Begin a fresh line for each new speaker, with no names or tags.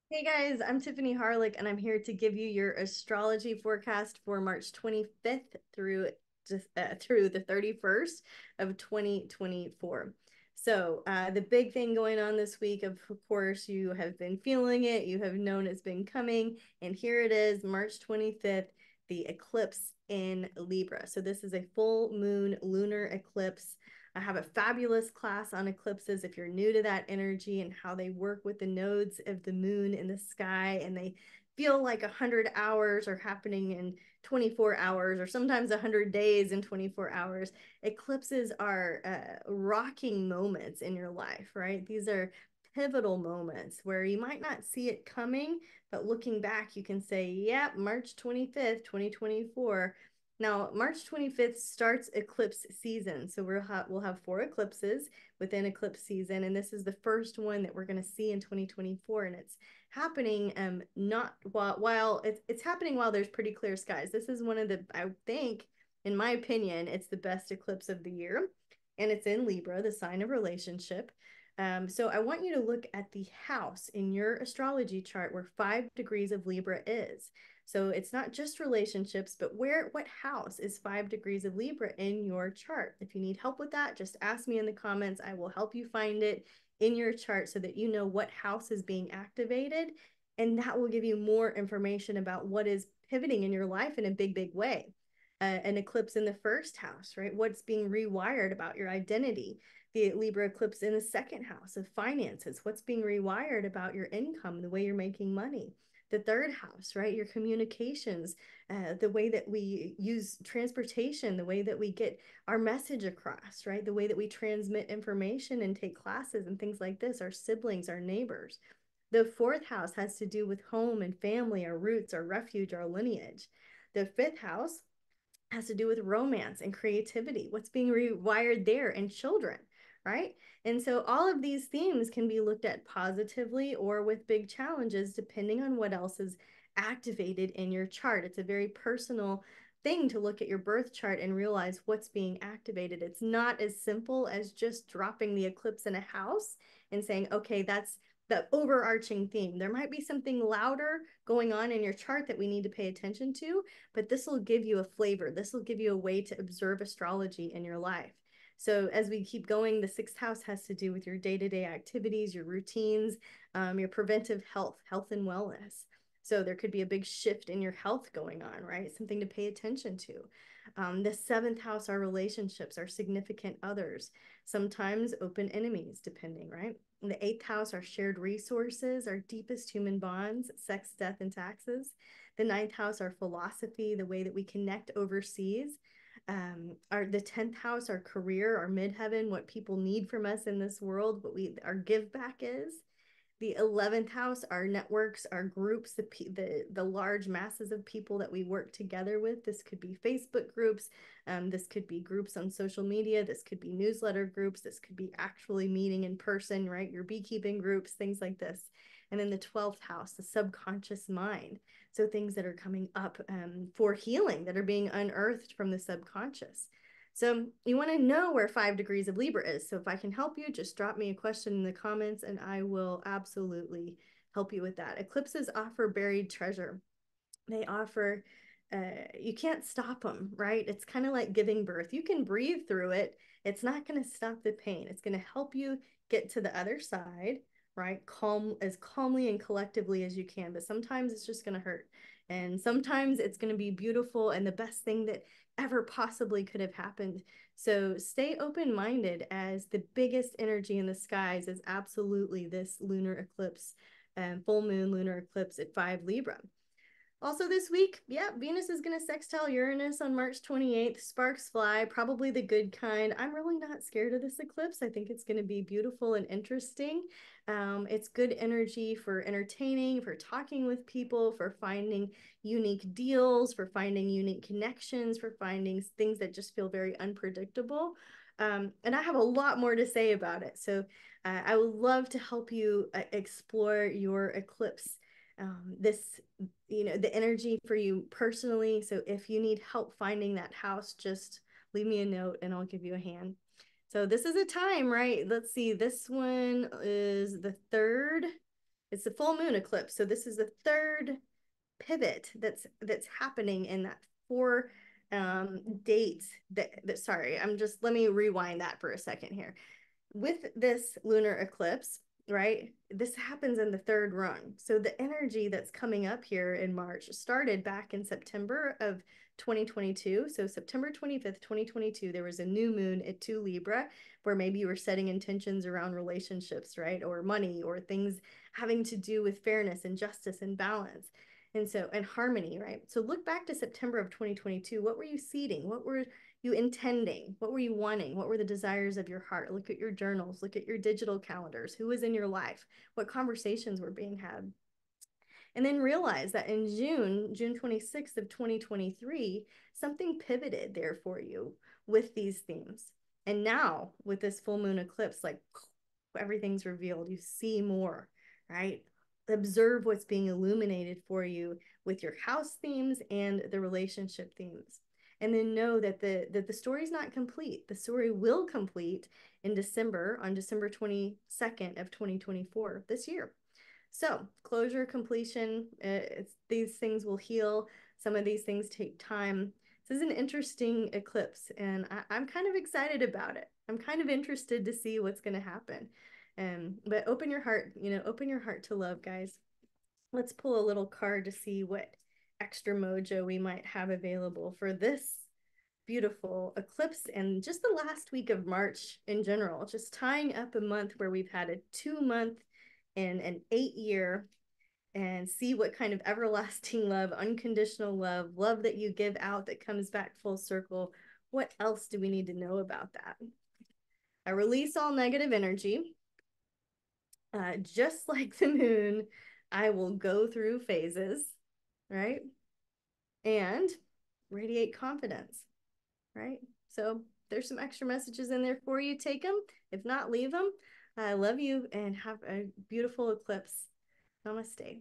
Hey guys, I'm Tiffany Harelik, and I'm here to give you your astrology forecast for March 25th through the 31st of 2024. The big thing going on this week, of course, you have been feeling it, you have known it's been coming, and here it is, March 25th, the eclipse in Libra. So, this is a full moon lunar eclipse. I have a fabulous class on eclipses if you're new to that energy and how they work with the nodes of the moon in the sky, and they feel like 100 hours are happening in 24 hours, or sometimes 100 days in 24 hours. Eclipses are rocking moments in your life, right? These are pivotal moments where you might not see it coming, but looking back, you can say, yep, March 25th, 2024. Now, March 25th starts eclipse season. So we'll have four eclipses within eclipse season. And this is the first one that we're going to see in 2024. And it's happening not while it's happening while there's pretty clear skies. This is one of the, I think, in my opinion, it's the best eclipse of the year. And it's in Libra, the sign of relationship. So I want you to look at the house in your astrology chart where 5 degrees of Libra is. So it's not just relationships, but what house is 5 degrees of Libra in your chart? If you need help with that, just ask me in the comments. I will help you find it in your chart so that you know what house is being activated. And that will give you more information about what is pivoting in your life in a big, big way. An eclipse in the first house, right? What's being rewired about your identity? The Libra eclipse in the second house of finances. What's being rewired about your income, the way you're making money? The third house, right? Your communications, the way that we use transportation, the way that we get our message across, right? The way that we transmit information and take classes and things like this, our siblings, our neighbors. The fourth house has to do with home and family, our roots, our refuge, our lineage. The fifth house has to do with romance and creativity, what's being rewired there, and children, right? And so all of these themes can be looked at positively or with big challenges, depending on what else is activated in your chart. It's a very personal thing to look at your birth chart and realize what's being activated. It's not as simple as just dropping the eclipse in a house and saying, okay, that's the overarching theme. There might be something louder going on in your chart that we need to pay attention to, but this will give you a flavor. This will give you a way to observe astrology in your life. So as we keep going, the sixth house has to do with your day-to-day activities, your routines, your preventive health and wellness. So there could be a big shift in your health going on, right? Something to pay attention to. The seventh house, our relationships, our significant others, sometimes open enemies, depending, right? In the eighth house, our shared resources, our deepest human bonds, sex, death, and taxes. The ninth house, our philosophy, the way that we connect overseas. The 10th house, our career, our midheaven, what people need from us in this world, our give back is. The 11th house, our networks, our groups, the large masses of people that we work together with. This could be Facebook groups. This could be groups on social media. This could be newsletter groups. This could be actually meeting in person, right? Your beekeeping groups, things like this. And then the 12th house, the subconscious mind. So things that are coming up for healing, that are being unearthed from the subconscious. So you want to know where 5 degrees of Libra is. So if I can help you, just drop me a question in the comments and I will absolutely help you with that. Eclipses offer buried treasure. They offer, you can't stop them, right? It's kind of like giving birth. You can breathe through it. It's not going to stop the pain. It's going to help you get to the other side, right? As calmly and collectively as you can. But sometimes it's just going to hurt. And sometimes it's going to be beautiful and the best thing that ever possibly could have happened. So stay open-minded, as the biggest energy in the skies is absolutely this lunar eclipse, full moon lunar eclipse at 5 Libra. Also this week, yeah, Venus is going to sextile Uranus on March 28th. Sparks fly, probably the good kind. I'm really not scared of this eclipse. I think it's going to be beautiful and interesting. It's good energy for entertaining, for talking with people, for finding unique deals, for finding unique connections, for finding things that just feel very unpredictable. And I have a lot more to say about it. So I would love to help you explore your eclipse. This, the energy for you personally. So if you need help finding that house, just leave me a note and I'll give you a hand. So this is a time, right? Let's see. This one is the third. It's the full moon eclipse. So this is the third pivot that's happening in that four dates that sorry, I'm just let me rewind that for a second here. With this lunar eclipse, right? This happens in the third rung. So the energy that's coming up here in March started back in September of 2022. So September 25th, 2022, there was a new moon at 2 Libra where maybe you were setting intentions around relationships, right? Or money or things having to do with fairness and justice and balance. And harmony, right? So look back to September of 2022. What were you seeding? What were you intending? What were you wanting? What were the desires of your heart? Look at your journals, look at your digital calendars. Who was in your life? What conversations were being had? And then realize that in June 26th of 2023, something pivoted there for you with these themes. And now with this full moon eclipse, like everything's revealed, you see more, right? Observe what's being illuminated for you with your house themes and the relationship themes. And then know that the story's not complete. The story will complete in December, on December 22nd of 2024, this year. So closure, completion, these things will heal. Some of these things take time. This is an interesting eclipse, and I'm kind of excited about it. I'm kind of interested to see what's going to happen. But open your heart, open your heart to love, guys. Let's pull a little card to see what extra mojo we might have available for this beautiful eclipse and just the last week of March in general, just tying up a month where we've had a 2 month and an 8 year, and see what kind of everlasting love, unconditional love, love that you give out that comes back full circle. What else do we need to know about that? I release all negative energy. Just like the moon, I will go through phases, right? And radiate confidence, right? So there's some extra messages in there for you. Take them. If not, leave them. I love you and have a beautiful eclipse. Namaste.